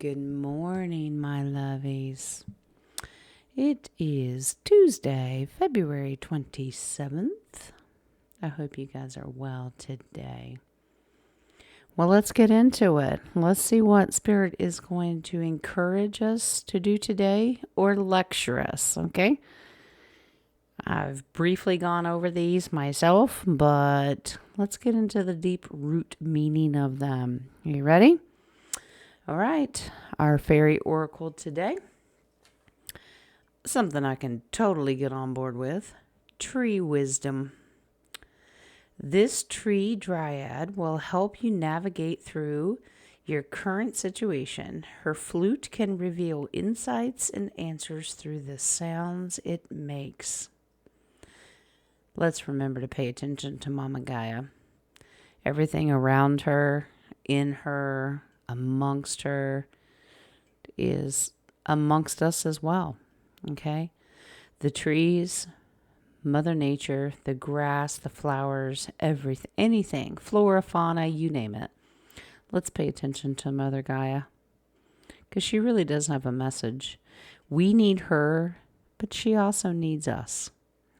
Good morning, my lovies. It is Tuesday, February 27th. I hope you guys are well today. Well, let's get into it. Let's see what Spirit is going to encourage us to do today or lecture us, okay? I've briefly gone over these myself, but let's get into the deep root meaning of them. Are you ready? All right, our fairy oracle today. Something I can totally get on board with. Tree wisdom. This tree dryad will help you navigate through your current situation. Her flute can reveal insights and answers through the sounds it makes. Let's remember to pay attention to Mama Gaia. Everything around her, in her, amongst her, is amongst us as well. Okay? The trees, Mother Nature, the grass, the flowers, everything, anything, flora, fauna, you name it. Let's pay attention to Mother Gaia, because she really does have a message. We need her, but she also needs us.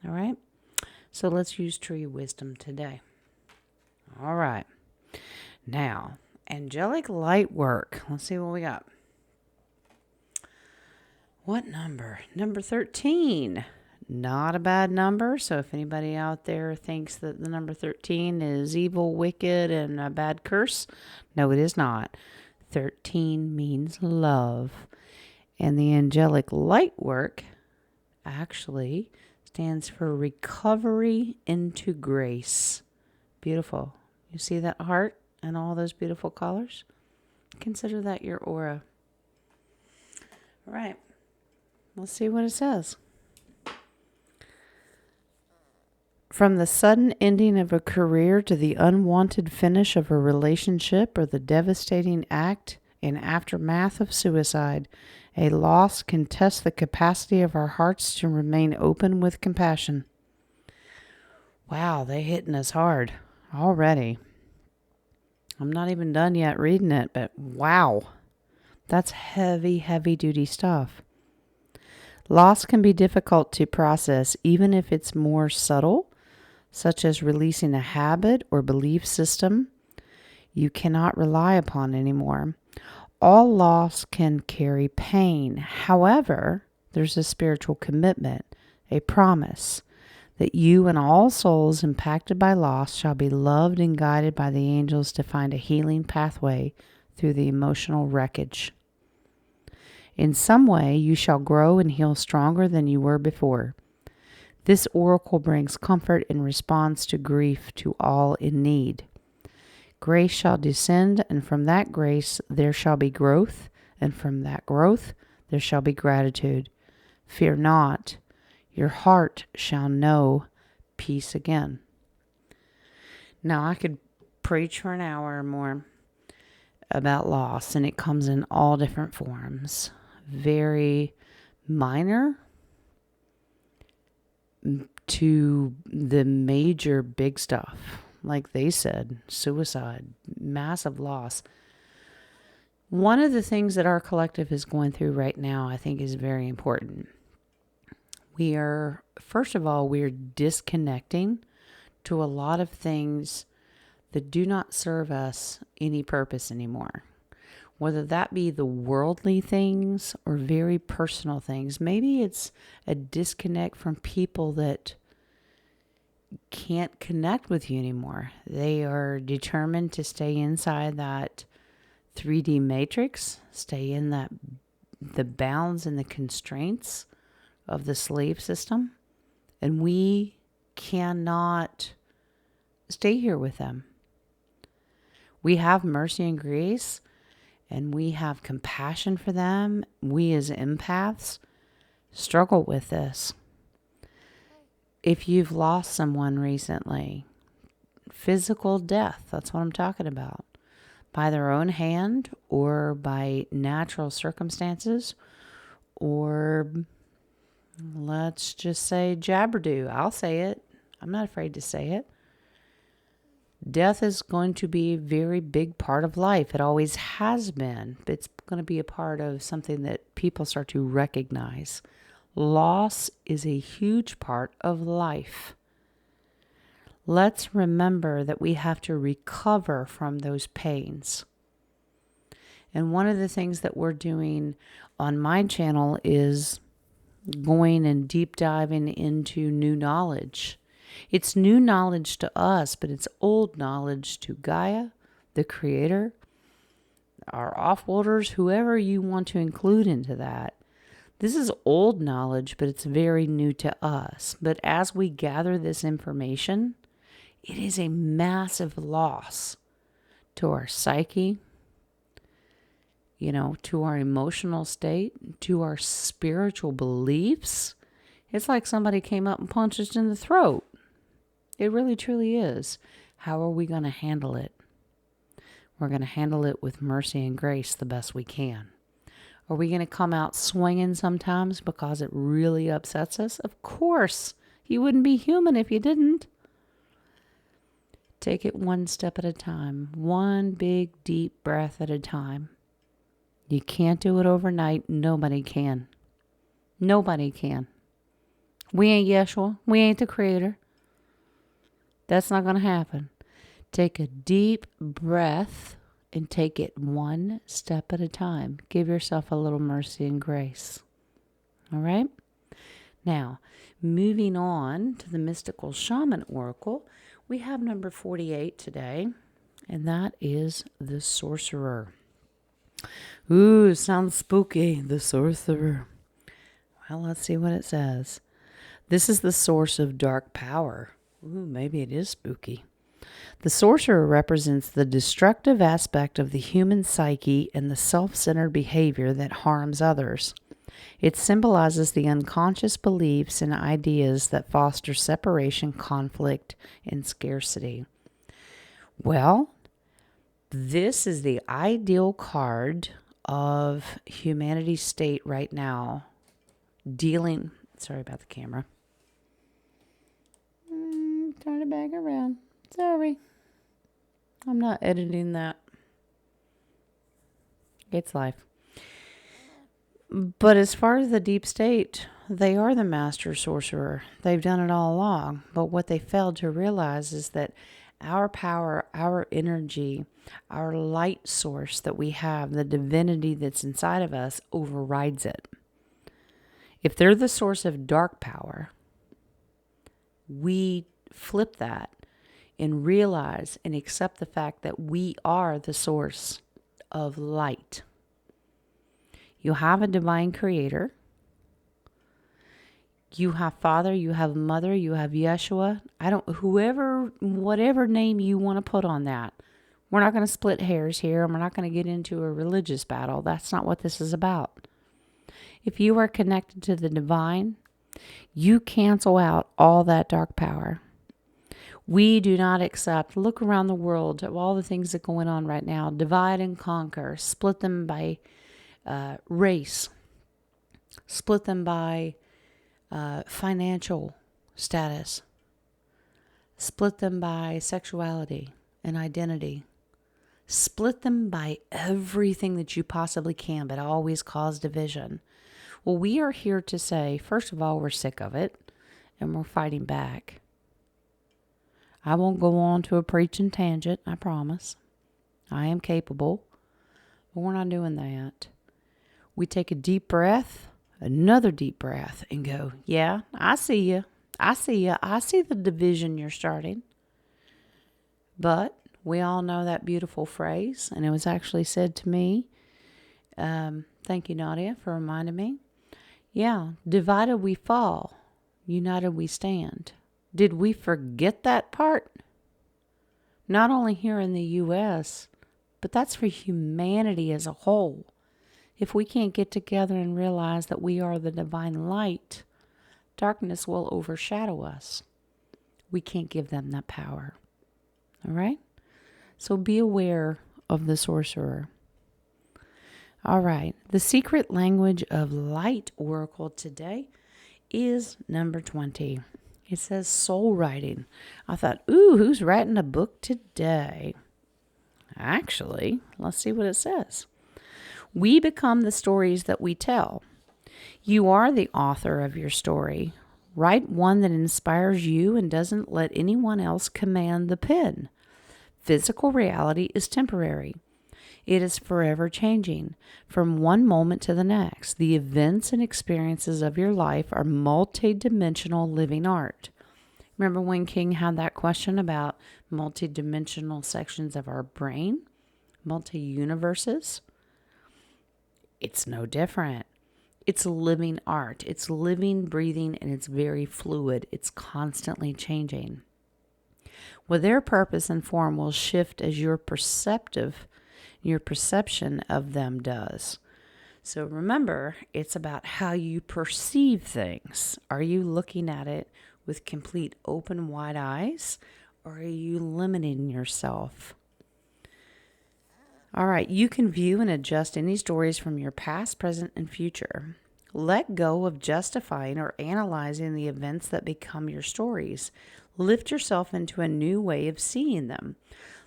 All right? So let's use tree wisdom today. All right. Now, angelic light work. Let's see what we got. What number? Number 13. Not a bad number. So if anybody out there thinks that the number 13 is evil, wicked, and a bad curse, no, it is not. 13 means love. And the angelic light work actually stands for recovery into grace. Beautiful. You see that heart and all those beautiful colors? Consider that your aura. All right. Let's see what it says. From the sudden ending of a career to the unwanted finish of a relationship or the devastating act and aftermath of suicide, a loss can test the capacity of our hearts to remain open with compassion. Wow, they hitting us hard already. I'm not even done yet reading it, but wow, that's heavy, heavy duty stuff. Loss can be difficult to process, even if it's more subtle, such as releasing a habit or belief system you cannot rely upon anymore. All loss can carry pain. However, there's a spiritual commitment, a promise that you and all souls impacted by loss shall be loved and guided by the angels to find a healing pathway through the emotional wreckage. In some way, you shall grow and heal stronger than you were before. This oracle brings comfort in response to grief to all in need. Grace shall descend, and from that grace there shall be growth, and from that growth there shall be gratitude. Fear not, your heart shall know peace again. Now, I could preach for an hour or more about loss, and it comes in all different forms. Very minor to the major big stuff. Like they said, suicide, massive loss. One of the things that our collective is going through right now, I think, is very important. First of all, we're disconnecting to a lot of things that do not serve us any purpose anymore. Whether that be the worldly things or very personal things. Maybe it's a disconnect from people that can't connect with you anymore. They are determined to stay inside that 3D matrix, stay in the bounds and the constraints of the slave system. And we cannot stay here with them. We have mercy and grace, and we have compassion for them. We as empaths struggle with this. If you've lost someone recently, physical death, that's what I'm talking about, by their own hand or by natural circumstances, or let's just say jabberdo. I'll say it. I'm not afraid to say it. Death is going to be a very big part of life. It always has been. It's going to be a part of something that people start to recognize. Loss is a huge part of life. Let's remember that we have to recover from those pains. And one of the things that we're doing on my channel is going and deep diving into new knowledge. It's new knowledge to us, but it's old knowledge to Gaia, the Creator, our offworlders, whoever you want to include into that. This is old knowledge, but it's very new to us. But as we gather this information, it is a massive loss to our psyche, to our emotional state, to our spiritual beliefs. It's like somebody came up and punched us in the throat. It really, truly is. How are we going to handle it? We're going to handle it with mercy and grace the best we can. Are we going to come out swinging sometimes because it really upsets us? Of course. You wouldn't be human if you didn't. Take it one step at a time. One big, deep breath at a time. You can't do it overnight. Nobody can. Nobody can. We ain't Yeshua. We ain't the Creator. That's not going to happen. Take a deep breath and take it one step at a time. Give yourself a little mercy and grace. All right? Now, moving on to the Mystical Shaman Oracle, we have number 48 today, and that is the Sorcerer. Ooh, sounds spooky, the Sorcerer. Well, let's see what it says. This is the source of dark power. Ooh, maybe it is spooky. The sorcerer represents the destructive aspect of the human psyche and the self-centered behavior that harms others. It symbolizes the unconscious beliefs and ideas that foster separation, conflict, and scarcity. Well, this is the ideal card of humanity's state right now. Sorry about the camera. Turn it back around. Sorry. I'm not editing that. It's life. But as far as the deep state, they are the master sorcerer. They've done it all along. But what they failed to realize is that our power, our energy, our light source that we have, the divinity that's inside of us, overrides it. If they're the source of dark power, we flip that and realize and accept the fact that we are the source of light. You have a divine creator. You have Father, you have Mother, you have Yeshua. Whatever name you want to put on that. We're not going to split hairs here, and we're not going to get into a religious battle. That's not what this is about. If you are connected to the divine, you cancel out all that dark power. We do not accept, look around the world at all the things that are going on right now. Divide and conquer. Split them by race. Split them by financial status. Split them by sexuality and identity. Split them by everything that you possibly can, but always cause division. Well, we are here to say, first of all, we're sick of it, and we're fighting back. I won't go on to a preaching tangent, I promise. I am capable, but we're not doing that. We take a deep breath, another deep breath, and go, yeah, I see you. I see you. I see the division you're starting. But we all know that beautiful phrase, and it was actually said to me. Thank you, Nadia, for reminding me. Yeah, divided we fall, united we stand. Did we forget that part? Not only here in the U.S., but that's for humanity as a whole. If we can't get together and realize that we are the divine light, darkness will overshadow us. We can't give them that power. All right? So be aware of the sorcerer. All right. The secret language of light oracle today is number 20. It says soul writing. I thought, ooh, who's writing a book today? Actually, let's see what it says. We become the stories that we tell. You are the author of your story. Write one that inspires you and doesn't let anyone else command the pen. Physical reality is temporary. It is forever changing from one moment to the next. The events and experiences of your life are multi-dimensional living art. Remember when King had that question about multi-dimensional sections of our brain? Multi-universes? It's no different. It's living art. It's living, breathing, and it's very fluid. It's constantly changing. Well, their purpose and form will shift as your perception of them does. So remember, it's about how you perceive things. Are you looking at it with complete open, wide eyes, or are you limiting yourself? All right, you can view and adjust any stories from your past, present, and future. Let go of justifying or analyzing the events that become your stories. Lift yourself into a new way of seeing them.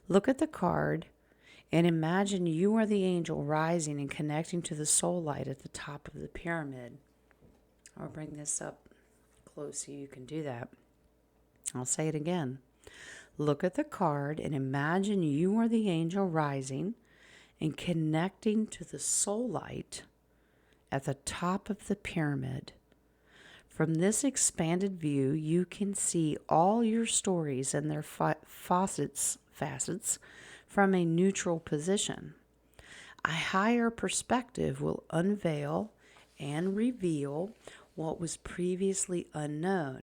Look at the card and imagine you are the angel rising and connecting to the soul light at the top of the pyramid. I'll bring this up close so you can do that. I'll say it again. Look at the card and imagine you are the angel rising and connecting to the soul light at the top of the pyramid. From this expanded view, you can see all your stories and their facets from a neutral position. A higher perspective will unveil and reveal what was previously unknown.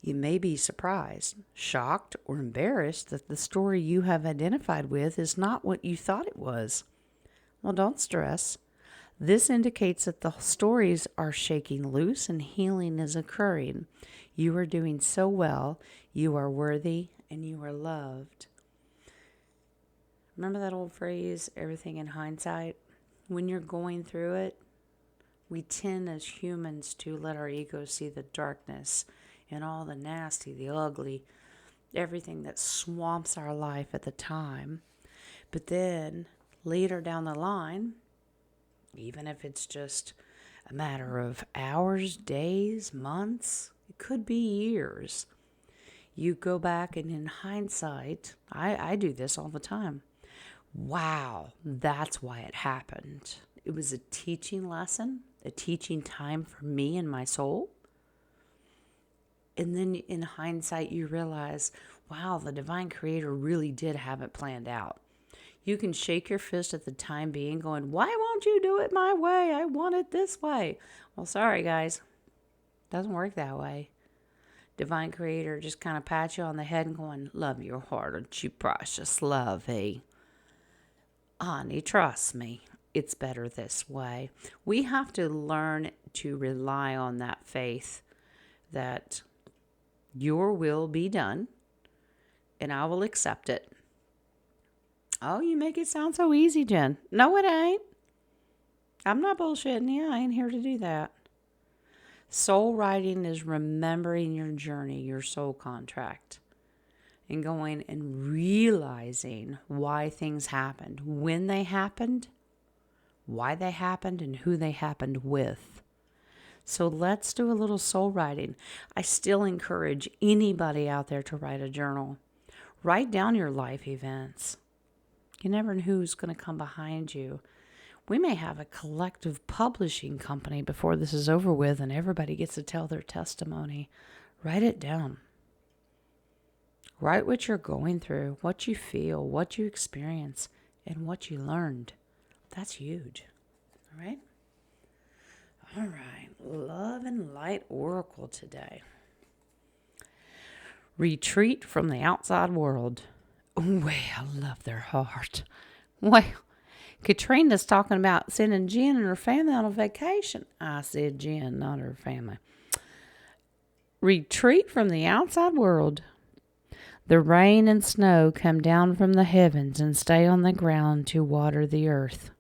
You may be surprised, shocked, or embarrassed that the story you have identified with is not what you thought it was. Well, don't stress. This indicates that the stories are shaking loose and healing is occurring. You are doing so well. You are worthy and you are loved. Remember that old phrase, everything in hindsight? When you're going through it, we tend as humans to let our ego see the darkness and all the nasty, the ugly, everything that swamps our life at the time. But then later down the line, even if it's just a matter of hours, days, months, it could be years, you go back and in hindsight, I do this all the time. Wow, that's why it happened. It was a teaching lesson, a teaching time for me and my soul. And then in hindsight, you realize, wow, the divine creator really did have it planned out. You can shake your fist at the time being going, why won't you do it my way? I want it this way. Well, sorry, guys. Doesn't work that way. Divine creator just kind of pats you on the head and going, love your heart, aren't you precious, lovey? Honey, trust me. It's better this way. We have to learn to rely on that faith that your will be done and I will accept it. Oh, you make it sound so easy, Jen. No, it ain't. I'm not bullshitting you. I ain't here to do that. Soul writing is remembering your journey, your soul contract, and going and realizing why things happened, when they happened, why they happened, and who they happened with. So let's do a little soul writing. I still encourage anybody out there to write a journal. Write down your life events. You never know who's going to come behind you. We may have a collective publishing company before this is over with and everybody gets to tell their testimony. Write it down. Write what you're going through, what you feel, what you experience, and what you learned. That's huge. All right? All right. Love and Light Oracle today. Retreat from the outside world. Well, love their heart. Well, Katrina's talking about sending Jen and her family on a vacation. I said Jen, not her family. Retreat from the outside world. The rain and snow come down from the heavens and stay on the ground to water the earth.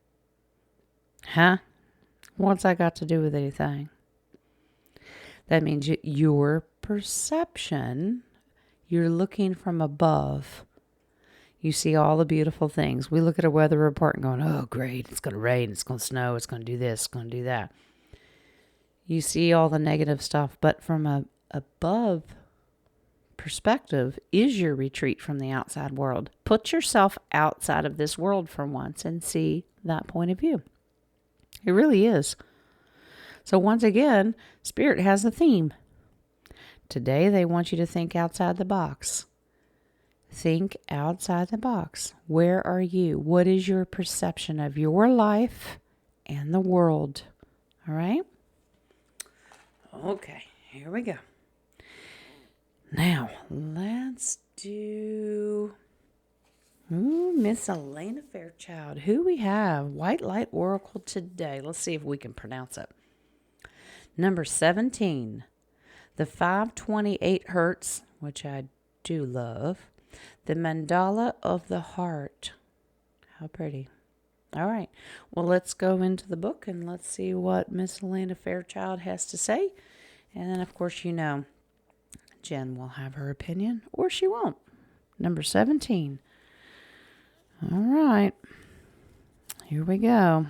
Huh? What's that got to do with anything? That means your perception, you're looking from above. You see all the beautiful things. We look at a weather report and going, oh, great, it's going to rain, it's going to snow, it's going to do this, it's going to do that. You see all the negative stuff, but from a above perspective is your retreat from the outside world. Put yourself outside of this world for once and see that point of view. It really is. So once again, Spirit has a theme. Today they want you to think outside the box. Think outside the box. Where are you? What is your perception of your life and the world? All right? Okay, here we go. Now, let's do Miss Elena Fairchild. Who we have? White Light Oracle today. Let's see if we can pronounce it. Number 17. The 528 Hertz, which I do love. The Mandala of the Heart. How pretty. All right. Well, let's go into the book and let's see what Miss Elena Fairchild has to say. And then, of course, you know, Jen will have her opinion or she won't. Number 17. All right. Here we go.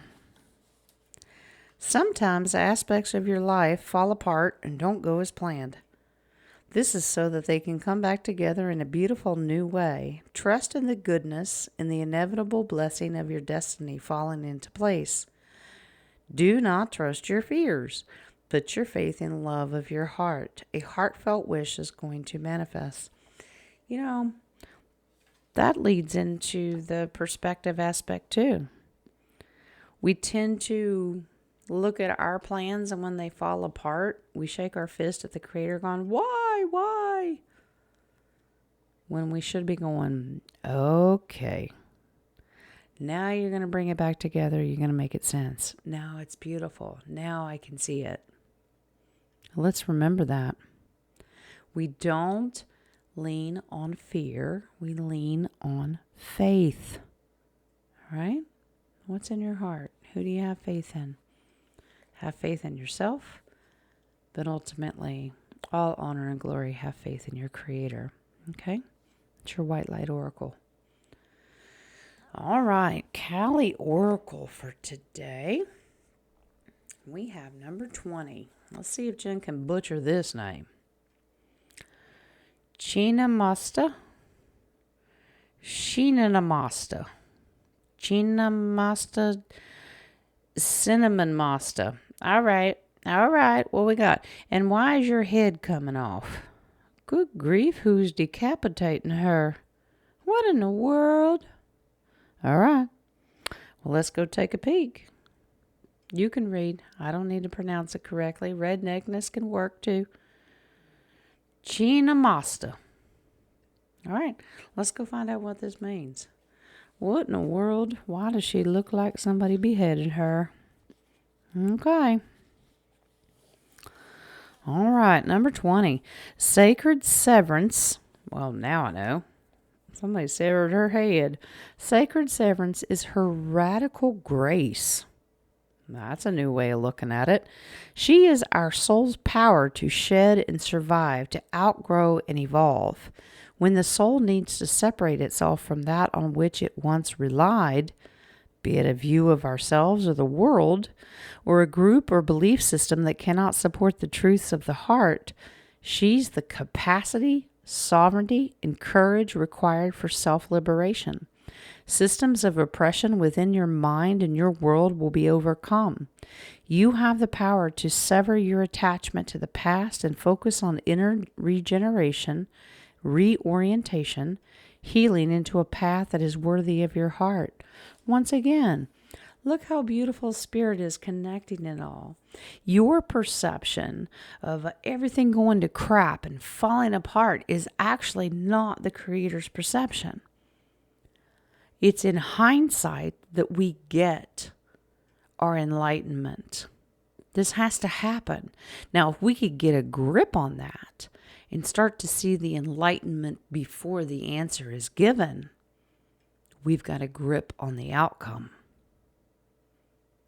Sometimes aspects of your life fall apart and don't go as planned. This is so that they can come back together in a beautiful new way. Trust in the goodness and the inevitable blessing of your destiny falling into place. Do not trust your fears. Put your faith in love of your heart. A heartfelt wish is going to manifest. You know, that leads into the perspective aspect too. We tend to look at our plans, and when they fall apart, we shake our fist at the Creator going, why? When we should be going, okay, now you're going to bring it back together. You're going to make it sense. Now it's beautiful. Now I can see it. Let's remember that. We don't lean on fear. We lean on faith. All right? What's in your heart? Who do you have faith in? Have faith in yourself, but ultimately, all honor and glory, have faith in your Creator. Okay? It's your White Light Oracle. All right, Cali Oracle for today. We have number 20. Let's see if Jen can butcher this name. Chinamasta. Cinnamon Masta. All right. What we got? And why is your head coming off? Good grief, who's decapitating her? What in the world? All right. Well, let's go take a peek. You can read. I don't need to pronounce it correctly. Redneckness can work too. Chinamasta. All right. Let's go find out what this means. What in the world? Why does she look like somebody beheaded her? Okay. All right, number 20. Sacred severance. Well, now I know. Somebody severed her head. Sacred severance is her radical grace. That's a new way of looking at it. She is our soul's power to shed and survive, to outgrow and evolve. When the soul needs to separate itself from that on which it once relied, be it a view of ourselves or the world, or a group or belief system that cannot support the truths of the heart, she's the capacity, sovereignty, and courage required for self-liberation. Systems of oppression within your mind and your world will be overcome. You have the power to sever your attachment to the past and focus on inner regeneration, reorientation, healing into a path that is worthy of your heart. Once again, look how beautiful Spirit is connecting it all. Your perception of everything going to crap and falling apart is actually not the Creator's perception. It's in hindsight that we get our enlightenment. This has to happen. Now, if we could get a grip on that and start to see the enlightenment before the answer is given, we've got a grip on the outcome.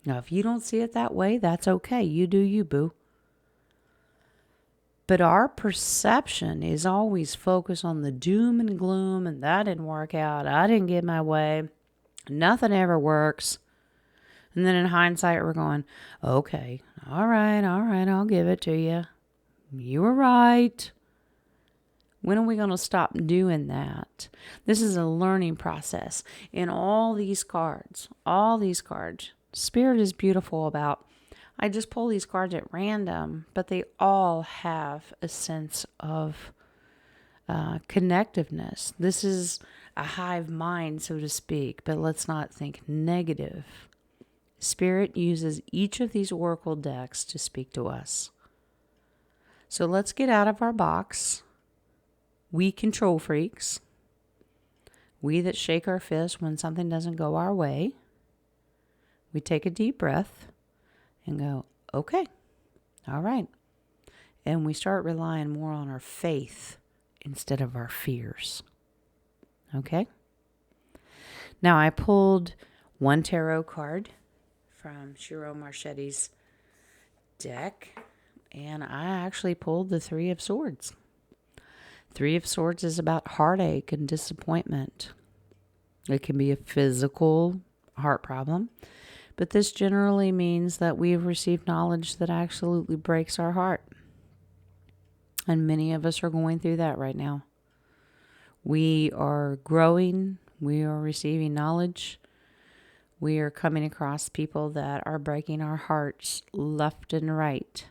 Now, if you don't see it that way, that's okay. You do you, boo. But our perception is always focused on the doom and gloom, and that didn't work out. I didn't get my way. Nothing ever works. And then in hindsight, we're going, okay, all right, I'll give it to you. You were right. When are we going to stop doing that? This is a learning process. In all these cards, Spirit is beautiful about, I just pull these cards at random, but they all have a sense of connectiveness. This is a hive mind, so to speak, but let's not think negative. Spirit uses each of these oracle decks to speak to us. So let's get out of our box. We control freaks. We that shake our fist when something doesn't go our way. We take a deep breath and go, okay, all right. And we start relying more on our faith instead of our fears. Okay? Now I pulled one tarot card from Shiro Marchetti's deck, and I actually pulled the Three of Swords. Three of Swords is about heartache and disappointment. It can be a physical heart problem, but this generally means that we've received knowledge that absolutely breaks our heart. And many of us are going through that right now. We are growing. We are receiving knowledge. We are coming across people that are breaking our hearts left and right.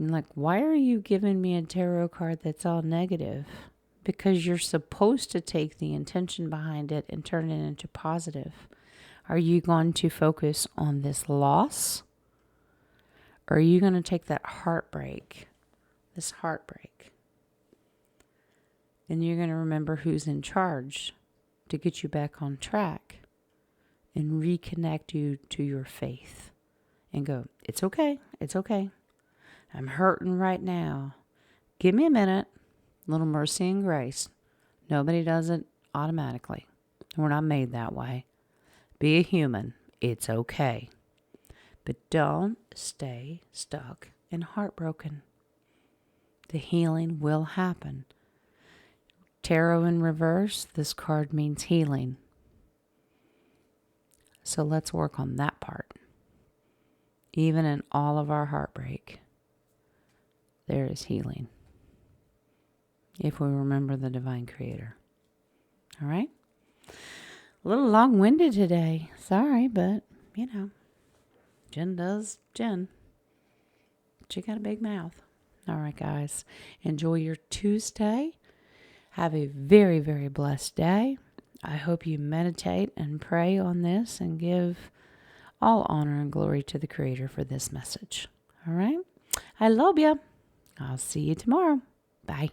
I'm like, why are you giving me a tarot card that's all negative? Because you're supposed to take the intention behind it and turn it into positive. Are you going to focus on this loss? Or are you going to take that heartbreak, and you're going to remember who's in charge to get you back on track and reconnect you to your faith and go, it's okay. I'm hurting right now. Give me a minute. Little mercy and grace. Nobody does it automatically. We're not made that way. Be a human. It's okay. But don't stay stuck and heartbroken. The healing will happen. Tarot in reverse, this card means healing. So let's work on that part. Even in all of our heartbreak, there is healing. If we remember the divine creator. All right? A little long-winded today. Sorry, but, Jen does Jen. She got a big mouth. All right, guys. Enjoy your Tuesday. Have a very, very blessed day. I hope you meditate and pray on this and give all honor and glory to the Creator for this message. All right? I love you. I'll see you tomorrow. Bye.